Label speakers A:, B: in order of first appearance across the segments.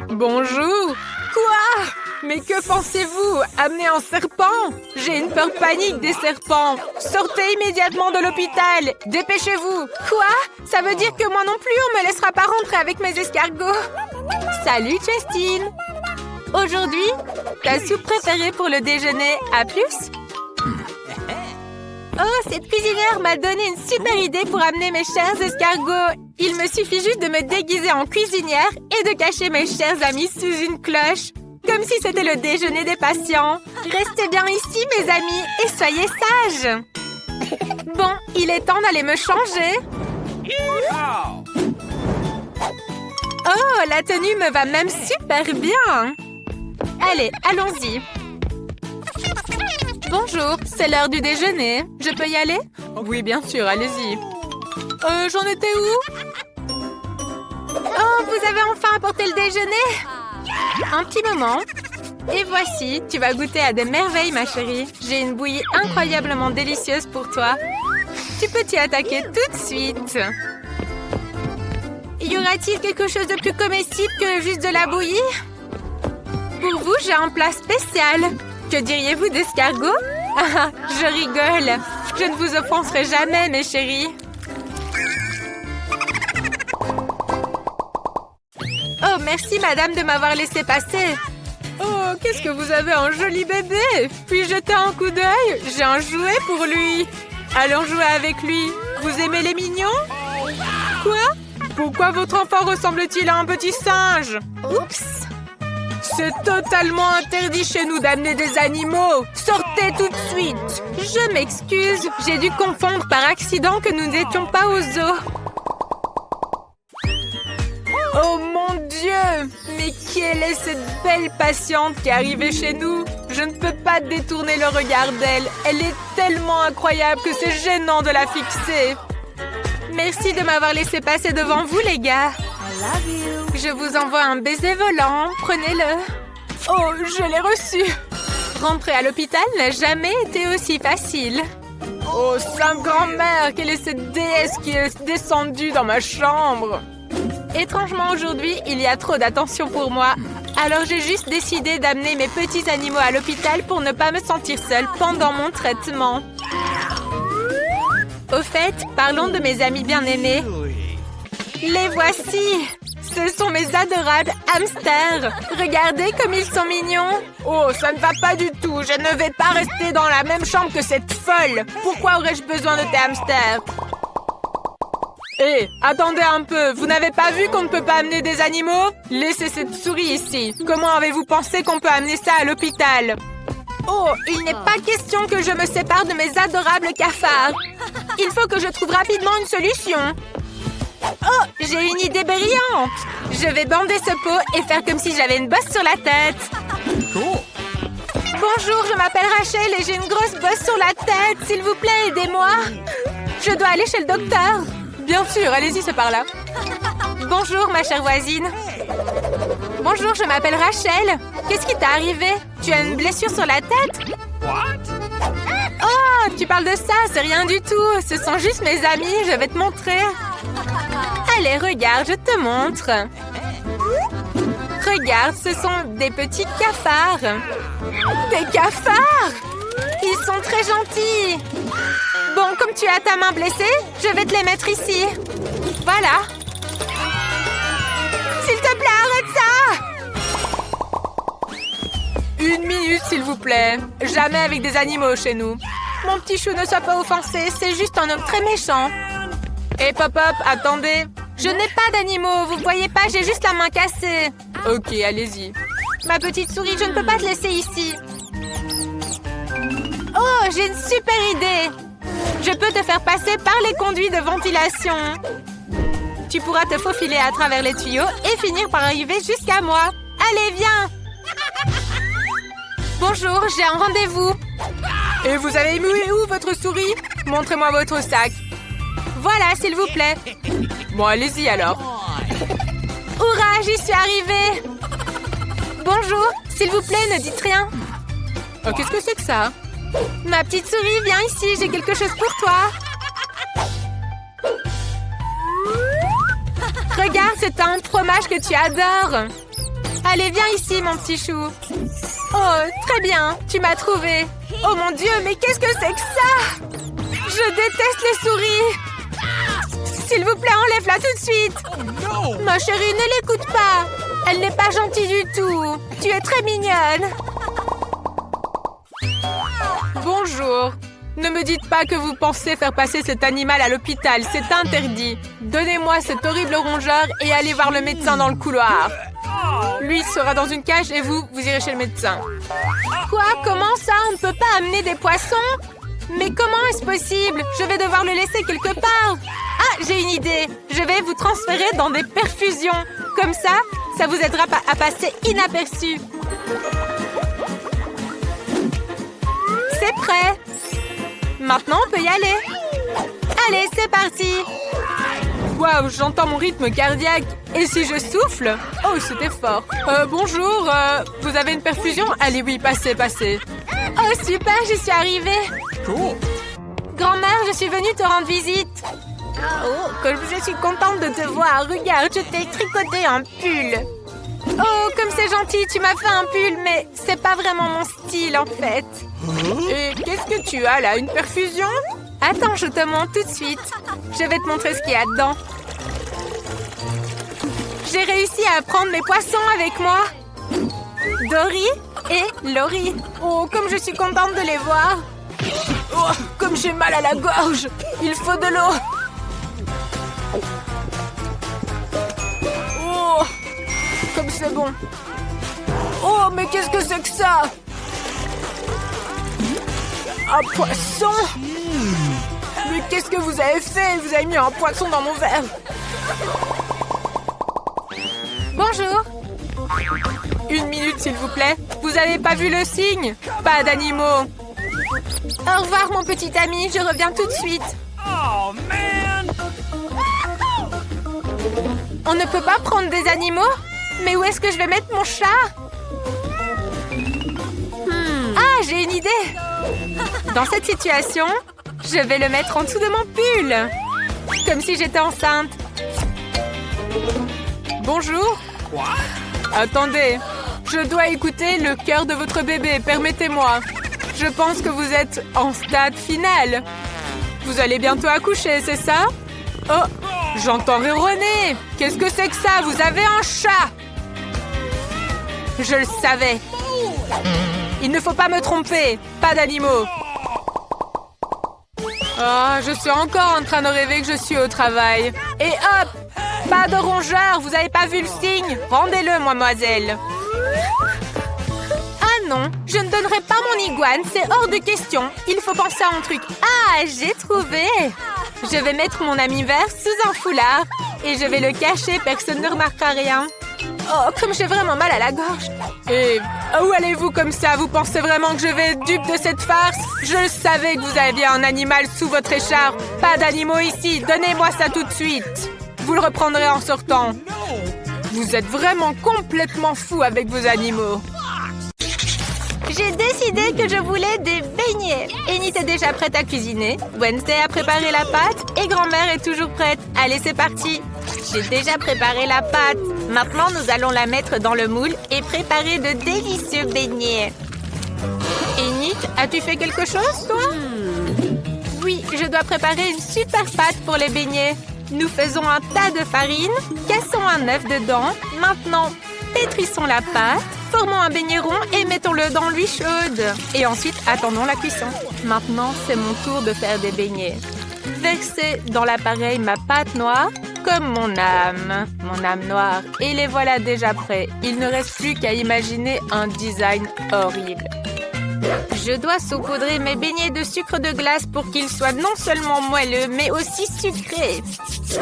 A: Bonjour. Quoi? Mais que pensez-vous? Amener un serpent? J'ai une peur panique des serpents. Sortez immédiatement de l'hôpital. Dépêchez-vous. Quoi? Ça veut dire que moi non plus, on me laissera pas rentrer avec mes escargots. Salut, Justine. Aujourd'hui, ta soupe préférée pour le déjeuner. À plus. Oh, cette cuisinière m'a donné une super idée pour amener mes chers escargots. Il me suffit juste de me déguiser en cuisinière et de cacher mes chers amis sous une cloche. Comme si c'était le déjeuner des patients. Restez bien ici, mes amis, et soyez sages. Bon, il est temps d'aller me changer. Oh, la tenue me va même super bien. Allez, allons-y. Bonjour, c'est l'heure du déjeuner. Je peux y aller? Oui, bien sûr, allez-y. J'en étais où? Oh, vous avez enfin apporté le déjeuner? Un petit moment. Et voici, tu vas goûter à des merveilles, ma chérie. J'ai une bouillie incroyablement délicieuse pour toi. Tu peux t'y attaquer tout de suite. Y aura-t-il quelque chose de plus comestible que juste de la bouillie? Pour vous, j'ai un plat spécial. Que diriez-vous d'escargot? Ah, je rigole. Je ne vous offenserai jamais, mes chéris. Oh, merci, madame, de m'avoir laissé passer. Oh, qu'est-ce que vous avez un joli bébé. Puis jeter un coup d'œil. J'ai un jouet pour lui. Allons jouer avec lui. Vous aimez les mignons? Quoi? Pourquoi votre enfant ressemble-t-il à un petit singe? Oups! C'est totalement interdit chez nous d'amener des animaux. Sortez tout de suite. Je m'excuse. J'ai dû confondre par accident que nous n'étions pas au zoo. Oh mon Dieu! Mais quelle est cette belle patiente qui est arrivée chez nous? Je ne peux pas détourner le regard d'elle. Elle est tellement incroyable que c'est gênant de la fixer. Merci de m'avoir laissé passer devant vous, les gars. Je vous envoie un baiser volant. Prenez-le. Oh, je l'ai reçu. Rentrer à l'hôpital n'a jamais été aussi facile. Oh, sainte grand-mère, quelle est cette déesse qui est descendue dans ma chambre? Étrangement, aujourd'hui, il y a trop d'attention pour moi. Alors, j'ai juste décidé d'amener mes petits animaux à l'hôpital pour ne pas me sentir seule pendant mon traitement. Au fait, parlons de mes amis bien-aimés. Les voici! Ce sont mes adorables hamsters! Regardez comme ils sont mignons! Oh, ça ne va pas du tout! Je ne vais pas rester dans la même chambre que cette folle! Pourquoi aurais-je besoin de tes hamsters? Hé, attendez un peu! Vous n'avez pas vu qu'on ne peut pas amener des animaux? Laissez cette souris ici! Comment avez-vous pensé qu'on peut amener ça à l'hôpital? Oh, il n'est pas question que je me sépare de mes adorables cafards! Il faut que je trouve rapidement une solution! Oh, j'ai une idée brillante! Je vais bander ce pot et faire comme si j'avais une bosse sur la tête. Bonjour, je m'appelle Rachel et j'ai une grosse bosse sur la tête. S'il vous plaît, aidez-moi. Je dois aller chez le docteur. Bien sûr, allez-y, c'est par là. Bonjour, ma chère voisine. Bonjour, je m'appelle Rachel. Qu'est-ce qui t'est arrivé? Tu as une blessure sur la tête? Oh, tu parles de ça, c'est rien du tout. Ce sont juste mes amis, je vais te montrer. Allez, regarde, je te montre. Regarde, ce sont des petits cafards. Des cafards? Ils sont très gentils. Bon, comme tu as ta main blessée, je vais te les mettre ici. Voilà. S'il te plaît, arrête ça! Une minute, s'il vous plaît. Jamais avec des animaux chez nous. Mon petit chou, ne sois pas offensé, c'est juste un homme très méchant. Hé, Pop-Up, attendez. Je n'ai pas d'animaux, vous voyez pas, j'ai juste la main cassée. Ok, allez-y. Ma petite souris, je ne peux pas te laisser ici. Oh, j'ai une super idée. Je peux te faire passer par les conduits de ventilation. Tu pourras te faufiler à travers les tuyaux et finir par arriver jusqu'à moi. Allez, viens. Bonjour, j'ai un rendez-vous. Et vous avez mis où votre souris? Montrez-moi votre sac. Voilà, s'il vous plaît. Bon, allez-y alors. Hurrah, j'y suis arrivée. Bonjour, s'il vous plaît, ne dites rien. Oh, qu'est-ce que c'est que ça? Ma petite souris, viens ici, j'ai quelque chose pour toi. Regarde, c'est un fromage que tu adores. Allez, viens ici, mon petit chou. Oh, très bien, tu m'as trouvé. Oh mon Dieu, mais qu'est-ce que c'est que ça? Je déteste les souris. S'il vous plaît, enlève-la tout de suite.
B: Oh no!
A: Ma chérie, ne l'écoute pas. Elle n'est pas gentille du tout. Tu es très mignonne. Bonjour. Ne me dites pas que vous pensez faire passer cet animal à l'hôpital. C'est interdit. Donnez-moi cet horrible rongeur et allez voir le médecin dans le couloir. Lui sera dans une cage et vous irez chez le médecin. Quoi? Comment ça? On ne peut pas amener des poissons? Mais comment est-ce possible? Je vais devoir le laisser quelque part. Ah, j'ai une idée. Je vais vous transférer dans des perfusions. Comme ça vous aidera à passer inaperçu. C'est prêt. Maintenant, on peut y aller. Allez, c'est parti. Waouh, j'entends mon rythme cardiaque. Et si je souffle? Oh, c'était fort. Bonjour, vous avez une perfusion? Allez, oui, passez. Oh, super, j'y suis arrivée.
B: Cool.
A: Grand-mère, je suis venue te rendre visite. Oh, comme je suis contente de te voir. Regarde, je t'ai tricoté un pull. Oh, comme c'est gentil, tu m'as fait un pull, mais c'est pas vraiment mon style, en fait. Et qu'est-ce que tu as, là? Une perfusion? Attends, je te montre tout de suite. Je vais te montrer ce qu'il y a dedans. J'ai réussi à prendre mes poissons avec moi. Dory et Laurie. Oh, comme je suis contente de les voir. Oh, comme j'ai mal à la gorge. Il faut de l'eau. Oh, comme c'est bon. Oh, mais qu'est-ce que c'est que ça? Un poisson? Mais qu'est-ce que vous avez fait? Vous avez mis un poisson dans mon verre. Bonjour. Une minute, s'il vous plaît. Vous avez pas vu le signe? Pas d'animaux. Au revoir, mon petit ami. Je reviens tout de suite.
B: Oh man!
A: On ne peut pas prendre des animaux? Mais où est-ce que je vais mettre mon chat? Ah, j'ai une idée. Dans cette situation, je vais le mettre en dessous de mon pull. Comme si j'étais enceinte. Bonjour.
B: What?
A: Attendez, je dois écouter le cœur de votre bébé. Permettez-moi. Je pense que vous êtes en stade final. Vous allez bientôt accoucher, c'est ça? Oh, j'entends ronronner. Qu'est-ce que c'est que ça? Vous avez un chat. Je le savais. Il ne faut pas me tromper. Pas d'animaux. Oh, je suis encore en train de rêver que je suis au travail. Et hop! Pas de rongeur, vous avez pas vu le signe? Rendez-le, mademoiselle. Ah non, je ne donnerai pas mon iguane, c'est hors de question. Il faut penser à un truc. Ah, j'ai trouvé. Je vais mettre mon ami vert sous un foulard. Et je vais le cacher, personne ne remarquera rien. Oh, comme j'ai vraiment mal à la gorge. Et où allez-vous comme ça? Vous pensez vraiment que je vais être dupe de cette farce? Je savais que vous aviez un animal sous votre écharpe. Pas d'animaux ici, donnez-moi ça tout de suite. Vous le reprendrez en sortant. Vous êtes vraiment complètement fou avec vos animaux. J'ai décidé que je voulais des beignets. Annie est déjà prête à cuisiner. Wednesday a préparé la pâte et grand-mère est toujours prête. Allez, c'est parti. J'ai déjà préparé la pâte. Maintenant, nous allons la mettre dans le moule et préparer de délicieux beignets. Annie, as-tu fait quelque chose, toi? Oui, je dois préparer une super pâte pour les beignets. Nous faisons un tas de farine, cassons un œuf dedans. Maintenant, pétrissons la pâte, formons un beignet rond et mettons-le dans l'huile chaude. Et ensuite, attendons la cuisson. Maintenant, c'est mon tour de faire des beignets. Versez dans l'appareil ma pâte noire, comme mon âme noire. Et les voilà déjà prêts. Il ne reste plus qu'à imaginer un design horrible. Je dois saupoudrer mes beignets de sucre de glace pour qu'ils soient non seulement moelleux, mais aussi sucrés.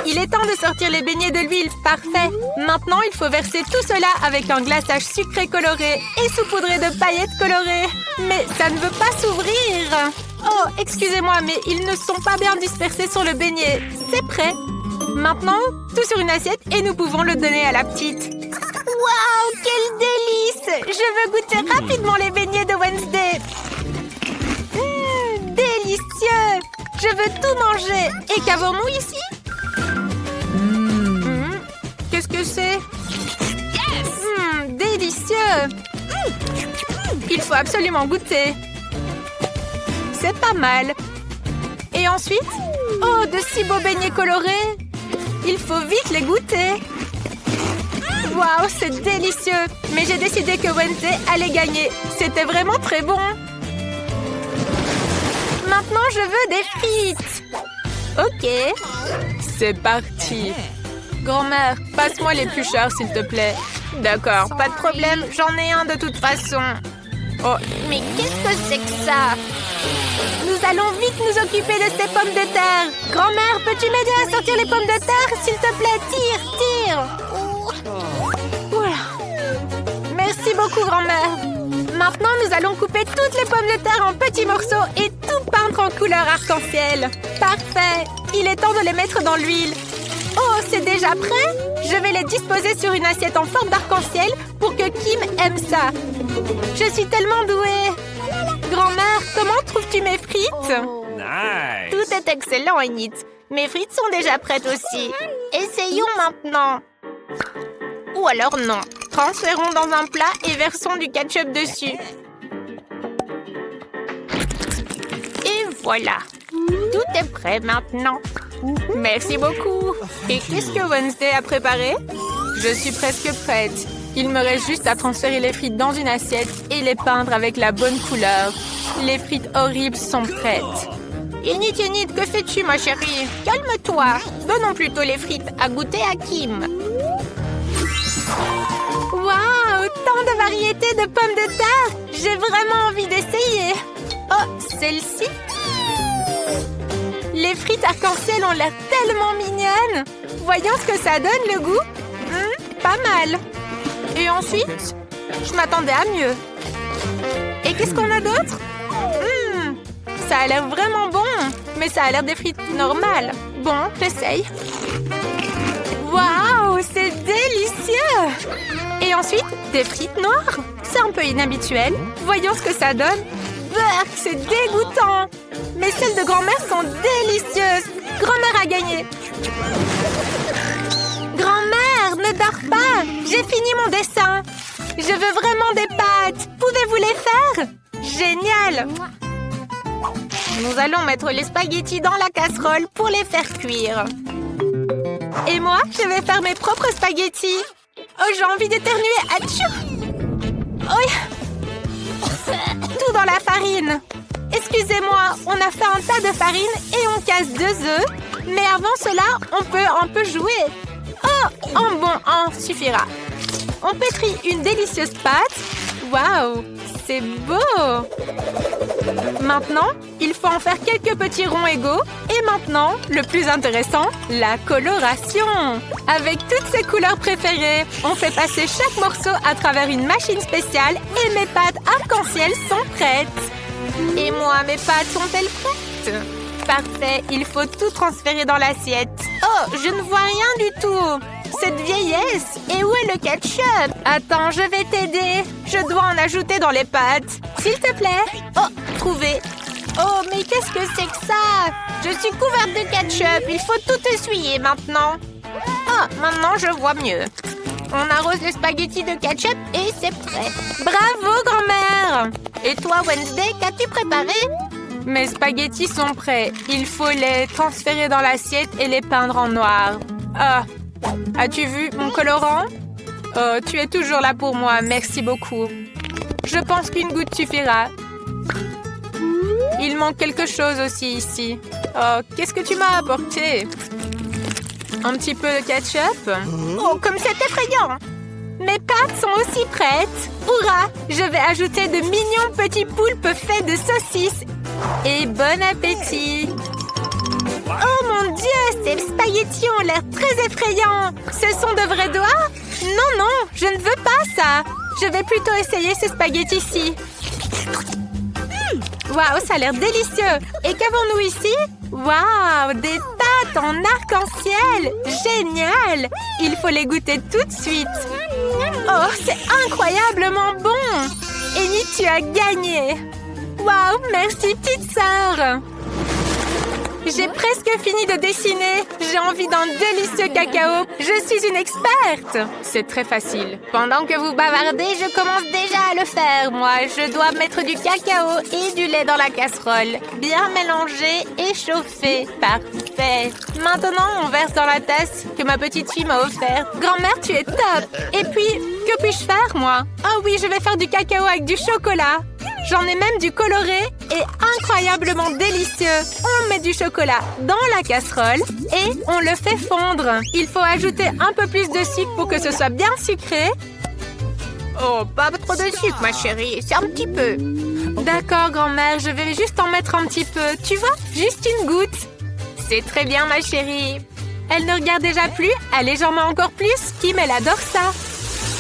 A: Il est temps de sortir les beignets de l'huile. Parfait. Maintenant, il faut verser tout cela avec un glaçage sucré coloré et saupoudré de paillettes colorées. Mais ça ne veut pas s'ouvrir. Oh, excusez-moi, mais ils ne sont pas bien dispersés sur le beignet. C'est prêt. Maintenant, tout sur une assiette et nous pouvons le donner à la petite. Waouh, quel délice! Je veux goûter rapidement les beignets de Wednesday. Délicieux! Je veux tout manger. Et qu'avons-nous ici? Qu'est-ce que c'est? Délicieux! Il faut absolument goûter. C'est pas mal. Et ensuite, oh, de si beaux beignets colorés. Il faut vite les goûter. Waouh, c'est délicieux. Mais j'ai décidé que Wednesday allait gagner. C'était vraiment très bon. Maintenant, je veux des frites. Ok. C'est parti. Grand-mère, passe-moi l'éplucheur, s'il te plaît. D'accord, pas de problème. J'en ai un de toute façon. Oh, mais qu'est-ce que c'est que ça? Nous allons vite nous occuper de ces pommes de terre. Grand-mère, peux-tu m'aider à sortir les pommes de terre? S'il te plaît, tire. Oula. Merci beaucoup, grand-mère. Maintenant, nous allons couper toutes les pommes de terre en petits morceaux et tout peindre en couleur arc-en-ciel. Parfait. Il est temps de les mettre dans l'huile. Oh, c'est déjà prêt? Je vais les disposer sur une assiette en forme d'arc-en-ciel pour que Kim aime ça. Je suis tellement douée. Grand-mère, comment trouves-tu mes frites?
B: Nice.
A: Tout est excellent, Enid. Mes frites sont déjà prêtes aussi. Essayons maintenant. Ou alors non. Transférons dans un plat et versons du ketchup dessus. Et voilà. Tout est prêt maintenant. Merci beaucoup. Et qu'est-ce que Wednesday a préparé? Je suis presque prête. Il me reste juste à transférer les frites dans une assiette et les peindre avec la bonne couleur. Les frites horribles sont prêtes. Enid, que fais-tu, ma chérie? Calme-toi. Donnons plutôt les frites à goûter à Kim. Waouh, tant de variétés de pommes de terre. J'ai vraiment envie d'essayer. Oh, celle-ci? Les frites arc-en-ciel ont l'air tellement mignonnes. Voyons ce que ça donne, le goût. Pas mal. Et ensuite, je m'attendais à mieux. Et qu'est-ce qu'on a d'autre? Ça a l'air vraiment bon. Mais ça a l'air des frites normales. Bon, j'essaye. Waouh, c'est délicieux! Et ensuite, des frites noires. C'est un peu inhabituel. Voyons ce que ça donne. Burk, c'est dégoûtant. Mais celles de grand-mère sont délicieuses. Grand-mère a gagné. Grand-mère, ne dors pas. J'ai fini mon dessin. Je veux vraiment des pâtes. Pouvez-vous les faire? Génial. Nous allons mettre les spaghettis dans la casserole pour les faire cuire. Et moi, je vais faire mes propres spaghettis. Oh, j'ai envie d'éternuer. Atchou! Oh. Tout dans la farine. Excusez-moi, on a fait un tas de farine et on casse 2 œufs. Mais avant cela, on peut un peu jouer. Oh, un bon un suffira. On pétrit une délicieuse pâte. Waouh, c'est beau! Maintenant, il faut en faire quelques petits ronds égaux. Et maintenant, le plus intéressant, la coloration. Avec toutes ses couleurs préférées, on fait passer chaque morceau à travers une machine spéciale et mes pâtes arc-en-ciel sont prêtes. Et moi, mes pâtes sont-elles prêtes? Parfait, il faut tout transférer dans l'assiette. Oh, je ne vois rien du tout. Cette vieillesse. Et où est le ketchup? Attends, je vais t'aider. Je dois en ajouter dans les pâtes. S'il te plaît. Oh, trouvé. Oh, mais qu'est-ce que c'est que ça? Je suis couverte de ketchup. Il faut tout essuyer maintenant. Ah, maintenant je vois mieux. On arrose les spaghettis de ketchup et c'est prêt. Bravo, grand-mère! Et toi, Wednesday, qu'as-tu préparé? Mes spaghettis sont prêts. Il faut les transférer dans l'assiette et les peindre en noir. Ah, as-tu vu mon colorant? Oh, tu es toujours là pour moi. Merci beaucoup. Je pense qu'une goutte suffira. Il manque quelque chose aussi ici. Oh, qu'est-ce que tu m'as apporté? Un petit peu de ketchup? Oh, comme c'est effrayant! Mes pâtes sont aussi prêtes. Hurrah! Je vais ajouter de mignons petits poulpes faits de saucisses. Et bon appétit! Oh mon Dieu! Ces spaghettis ont l'air très effrayants. Ce sont de vrais doigts? Non, non, je ne veux pas ça. Je vais plutôt essayer ces spaghettis-ci. Waouh, ça a l'air délicieux! Et qu'avons-nous ici? Waouh, des pâtes en arc-en-ciel! Génial! Il faut les goûter tout de suite. Oh, c'est incroyablement bon! Enid, tu as gagné! Waouh, merci petite sœur! J'ai presque fini de dessiner. J'ai envie d'un délicieux cacao. Je suis une experte. C'est très facile. Pendant que vous bavardez, je commence déjà à le faire. Moi, je dois mettre du cacao et du lait dans la casserole. Bien mélanger et chauffer. Parfait. Maintenant, on verse dans la tasse que ma petite fille m'a offerte. Grand-mère, tu es top. Et puis, que puis-je faire, moi? Oh oui, je vais faire du cacao avec du chocolat. J'en ai même du coloré et incroyablement délicieux. On met du chocolat dans la casserole et on le fait fondre. Il faut ajouter un peu plus de sucre pour que ce soit bien sucré.
C: Oh, pas trop de sucre, ma chérie. C'est un petit peu.
A: D'accord, grand-mère, je vais juste en mettre un petit peu. Tu vois, juste une goutte. C'est très bien, ma chérie. Elle ne regarde déjà plus. Allez, j'en mets encore plus. Kim, elle adore ça.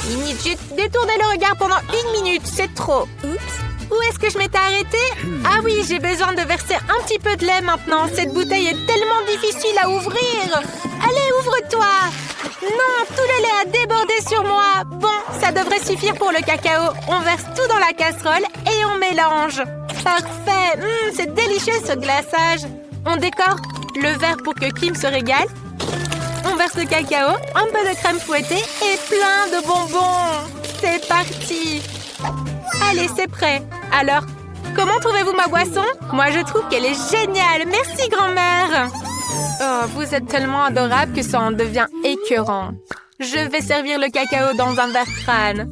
C: Minute, j'ai détourné le regard pendant 1 minute. C'est trop.
A: Oups. Où est-ce que je m'étais arrêtée? Ah oui, j'ai besoin de verser un petit peu de lait maintenant. Cette bouteille est tellement difficile à ouvrir. Allez, ouvre-toi. Non, tout le lait a débordé sur moi. Bon, ça devrait suffire pour le cacao. On verse tout dans la casserole et on mélange. Parfait. C'est délicieux ce glaçage. On décore le verre pour que Kim se régale. On verse le cacao, un peu de crème fouettée et plein de bonbons. C'est parti. Allez, c'est prêt. Alors, comment trouvez-vous ma boisson? Moi, je trouve qu'elle est géniale. Merci, grand-mère. Oh, vous êtes tellement adorable que ça en devient écœurant. Je vais servir le cacao dans un verre crâne.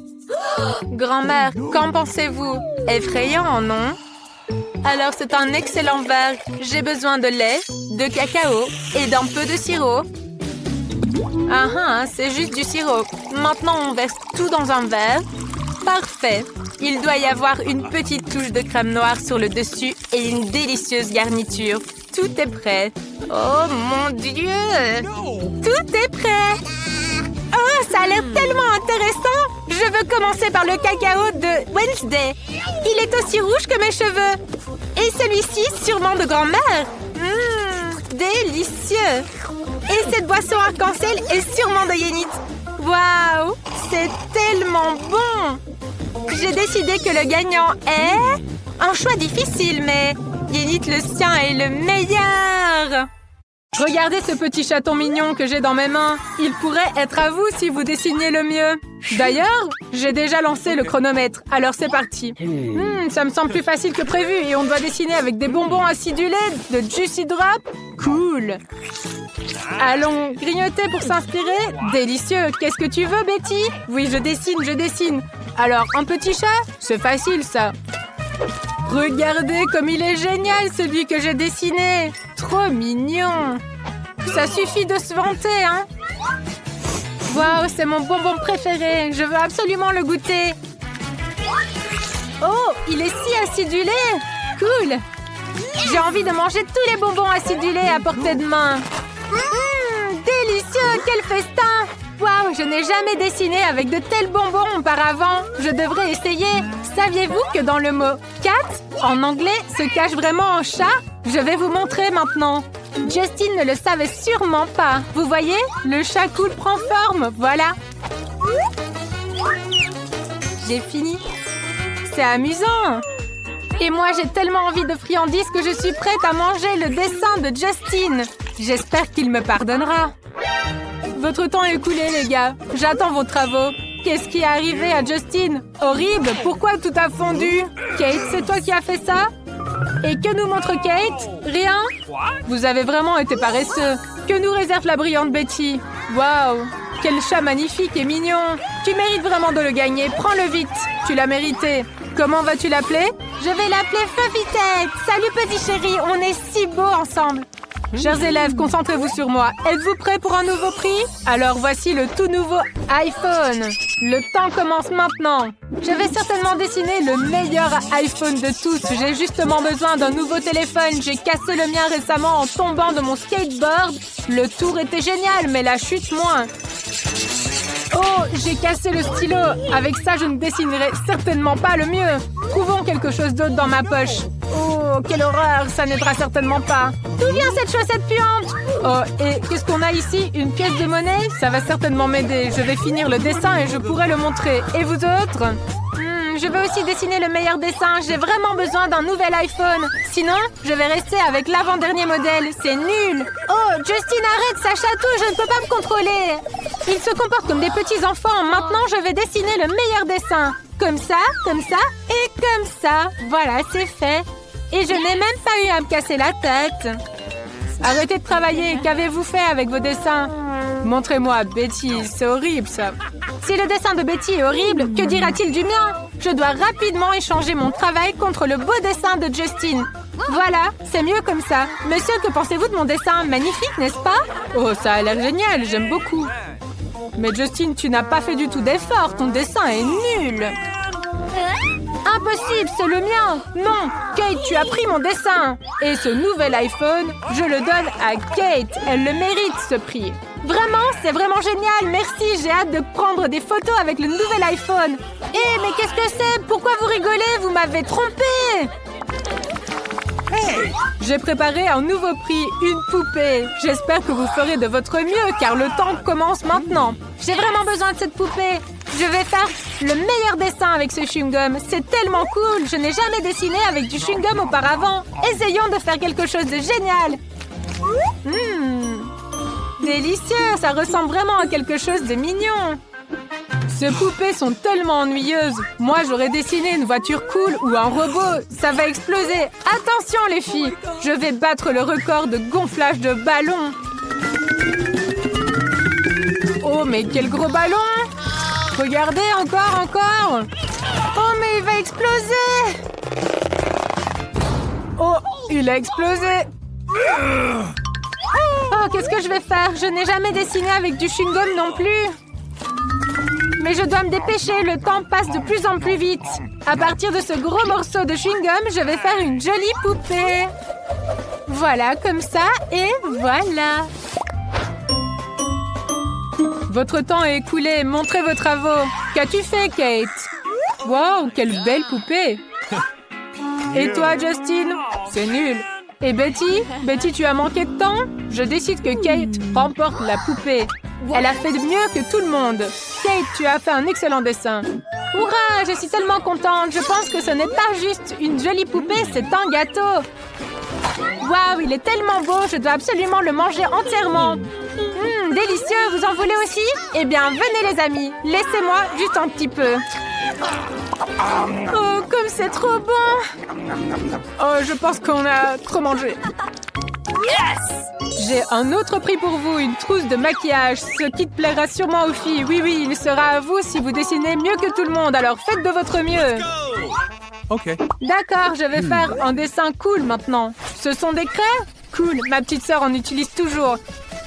A: Grand-mère, qu'en pensez-vous? Effrayant, non? Alors, c'est un excellent verre. J'ai besoin de lait, de cacao et d'un peu de sirop. Ah, c'est juste du sirop. Maintenant, on verse tout dans un verre. Parfait. Il doit y avoir une petite touche de crème noire sur le dessus et une délicieuse garniture. Tout est prêt. Oh mon Dieu! Tout est prêt! Oh, ça a l'air tellement intéressant! Je veux commencer par le cacao de Wednesday. Il est aussi rouge que mes cheveux. Et celui-ci, sûrement de grand-mère. Délicieux! Et cette boisson arc-en-ciel est sûrement de Yenit. Waouh! C'est tellement bon! J'ai décidé que le gagnant est... Un choix difficile, mais... Yenit, le sien est le meilleur! Regardez ce petit chaton mignon que j'ai dans mes mains. Il pourrait être à vous si vous dessiniez le mieux. D'ailleurs, j'ai déjà lancé le chronomètre. Alors c'est parti. Ça me semble plus facile que prévu et on doit dessiner avec des bonbons acidulés, de Juicy Drop. Cool. Allons grignoter pour s'inspirer. Délicieux. Qu'est-ce que tu veux, Betty? Oui, je dessine. Alors, un petit chat? C'est facile, ça. Regardez comme il est génial, celui que j'ai dessiné. Trop mignon. Ça suffit de se vanter, hein? Waouh, c'est mon bonbon préféré. Je veux absolument le goûter. Oh, il est si acidulé. Cool. J'ai envie de manger tous les bonbons acidulés à portée de main. Délicieux, quel festin! Waouh, je n'ai jamais dessiné avec de tels bonbons auparavant. Je devrais essayer. Saviez-vous que dans le mot « cat », en anglais, se cache vraiment un chat? Je vais vous montrer maintenant. Justin ne le savait sûrement pas. Vous voyez? Le chat cool prend forme. Voilà. J'ai fini. C'est amusant. Et moi, j'ai tellement envie de friandises que je suis prête à manger le dessin de Justin. J'espère qu'il me pardonnera. Votre temps est écoulé, les gars. J'attends vos travaux. Qu'est-ce qui est arrivé à Justin? Horrible. Pourquoi tout a fondu? Kate, c'est toi qui as fait ça? Et que nous montre Kate? Rien? Vous avez vraiment été paresseux. Que nous réserve la brillante Betty? Waouh! Quel chat magnifique et mignon! Tu mérites vraiment de le gagner. Prends-le vite. Tu l'as mérité. Comment vas-tu l'appeler? Je vais l'appeler Fluffy Tête. Salut, petit chéri. On est si beaux ensemble. Chers élèves, concentrez-vous sur moi. Êtes-vous prêts pour un nouveau prix? Alors voici le tout nouveau iPhone. Le temps commence maintenant. Je vais certainement dessiner le meilleur iPhone de tous. J'ai justement besoin d'un nouveau téléphone. J'ai cassé le mien récemment en tombant de mon skateboard. Le tour était génial, mais la chute moins. Oh, j'ai cassé le stylo. Avec ça, je ne dessinerai certainement pas le mieux. Trouvons quelque chose d'autre dans ma poche. Oh, quelle horreur, ça n'aidera certainement pas. D'où vient cette chaussette puante? Oh, et qu'est-ce qu'on a ici? Une pièce de monnaie? Ça va certainement m'aider. Je vais finir le dessin et je pourrai le montrer. Et vous autres? je veux aussi dessiner le meilleur dessin. J'ai vraiment besoin d'un nouvel iPhone. Sinon, je vais rester avec l'avant-dernier modèle. C'est nul. Oh, Justin, arrête, ça chatouille, je ne peux pas me contrôler. Ils se comportent comme des petits enfants. Maintenant, je vais dessiner le meilleur dessin. Comme ça et comme ça. Voilà, c'est fait. Et je n'ai même pas eu à me casser la tête. Arrêtez de travailler. Qu'avez-vous fait avec vos dessins? Montrez-moi, Betty. C'est horrible, ça. Si le dessin de Betty est horrible, que dira-t-il du mien? Je dois rapidement échanger mon travail contre le beau dessin de Justin. Voilà, c'est mieux comme ça. Monsieur, que pensez-vous de mon dessin? Magnifique, n'est-ce pas? Oh, ça a l'air génial. J'aime beaucoup. Mais Justin, tu n'as pas fait du tout d'effort. Ton dessin est nul. Impossible, c'est le mien. Non, Kate, tu as pris mon dessin. Et ce nouvel iPhone, je le donne à Kate. Elle le mérite, ce prix. Vraiment, c'est vraiment génial. Merci, j'ai hâte de prendre des photos avec le nouvel iPhone. Eh, mais qu'est-ce que c'est? Pourquoi vous rigolez? Vous m'avez trompé. Hey! J'ai préparé un nouveau prix, une poupée. J'espère que vous ferez de votre mieux, car le temps commence maintenant. J'ai vraiment besoin de cette poupée. Je vais faire le meilleur dessin avec ce chewing-gum. C'est tellement cool. Je n'ai jamais dessiné avec du chewing-gum auparavant. Essayons de faire quelque chose de génial. Délicieux. Ça ressemble vraiment à quelque chose de mignon. Ces poupées sont tellement ennuyeuses. Moi, j'aurais dessiné une voiture cool ou un robot. Ça va exploser. Attention, les filles. Je vais battre le record de gonflage de ballon. Oh, mais quel gros ballon! Regardez, encore. Oh, mais il va exploser! Oh, il a explosé! Oh, qu'est-ce que je vais faire? Je n'ai jamais dessiné avec du chewing-gum non plus. Mais je dois me dépêcher, le temps passe de plus en plus vite. À partir de ce gros morceau de chewing-gum, je vais faire une jolie poupée. Voilà, comme ça, et voilà. Votre temps est écoulé, montrez vos travaux. Qu'as-tu fait, Kate? Wow, quelle belle poupée. Et toi, Justin? C'est nul. Et Betty? Betty, tu as manqué de temps? Je décide que Kate remporte la poupée. Elle a fait mieux que tout le monde. Kate, tu as fait un excellent dessin. Hurrah, je suis tellement contente. Je pense que ce n'est pas juste une jolie poupée, c'est un gâteau. Waouh, il est tellement beau, je dois absolument le manger entièrement. Délicieux, vous en voulez aussi? Eh bien, venez les amis, laissez-moi juste un petit peu. Oh, comme c'est trop bon. Oh, je pense qu'on a trop mangé. Yes! J'ai un autre prix pour vous, une trousse de maquillage. Ce kit plaira sûrement aux filles. Oui, il sera à vous si vous dessinez mieux que tout le monde. Alors faites de votre mieux.
B: Ok.
A: D'accord, je vais faire un dessin cool maintenant. Ce sont des craies? Cool, ma petite sœur en utilise toujours.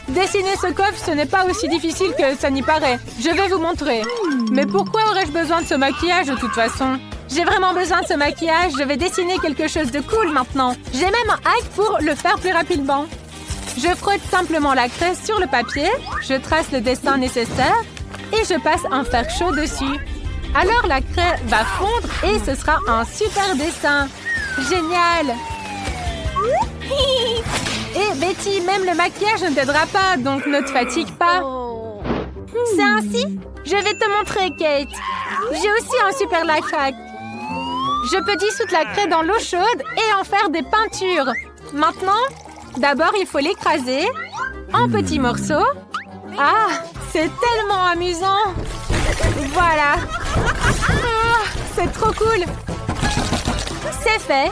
A: Dessiner ce coffre, ce n'est pas aussi difficile que ça n'y paraît. Je vais vous montrer. Mais pourquoi aurais-je besoin de ce maquillage de toute façon? J'ai vraiment besoin de ce maquillage. Je vais dessiner quelque chose de cool maintenant. J'ai même un hack pour le faire plus rapidement. Je frotte simplement la craie sur le papier. Je trace le dessin nécessaire. Et je passe un fer chaud dessus. Alors la craie va fondre et ce sera un super dessin. Génial! Et Betty, même le maquillage ne t'aidera pas, donc ne te fatigue pas. C'est ainsi? Je vais te montrer, Kate. J'ai aussi un super life hack. Je peux dissoudre la craie dans l'eau chaude et en faire des peintures. Maintenant, d'abord, il faut l'écraser en petits morceaux. Ah, c'est tellement amusant. Voilà. Oh, c'est trop cool. C'est fait.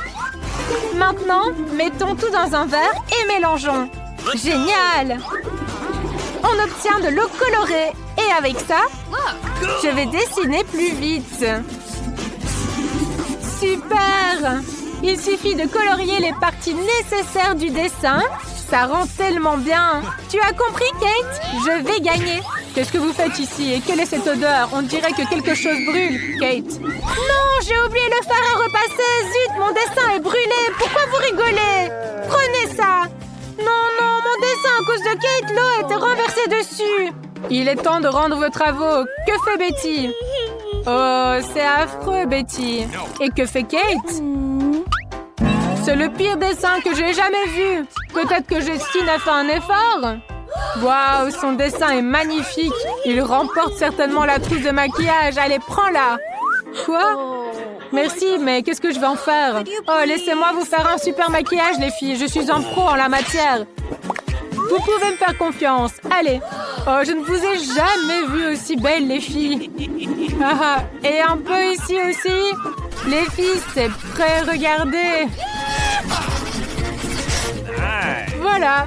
A: Maintenant, mettons tout dans un verre et mélangeons. Génial! On obtient de l'eau colorée. Et avec ça, je vais dessiner plus vite. Super! Il suffit de colorier les parties nécessaires du dessin. Ça rend tellement bien. Tu as compris, Kate? Je vais gagner. Qu'est-ce que vous faites ici? Et quelle est cette odeur? On dirait que quelque chose brûle, Kate. Non, j'ai oublié le fer à repasser. Zut, mon dessin est brûlé. Pourquoi vous rigolez? Prenez ça. Non, mon dessin, à cause de Kate, l'eau a été renversée dessus. Il est temps de rendre vos travaux. Que fait Betty? Oh, c'est affreux, Betty. Et que fait Kate? C'est le pire dessin que j'ai jamais vu. Peut-être que Justin a fait un effort. Waouh, son dessin est magnifique. Il remporte certainement la trousse de maquillage. Allez, prends-la. Quoi? Merci, mais qu'est-ce que je vais en faire? Oh, laissez-moi vous faire un super maquillage, les filles. Je suis un pro en la matière. Vous pouvez me faire confiance. Allez. Oh, je ne vous ai jamais vu aussi belle, les filles. Ah, et un peu ici aussi. Les filles, c'est prêt, regardez. Voilà.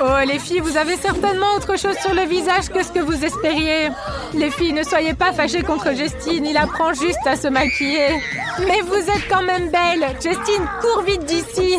A: Oh, les filles, vous avez certainement autre chose sur le visage que ce que vous espériez. Les filles, ne soyez pas fâchées contre Justine. Il apprend juste à se maquiller. Mais vous êtes quand même belle. Justine, cours vite d'ici.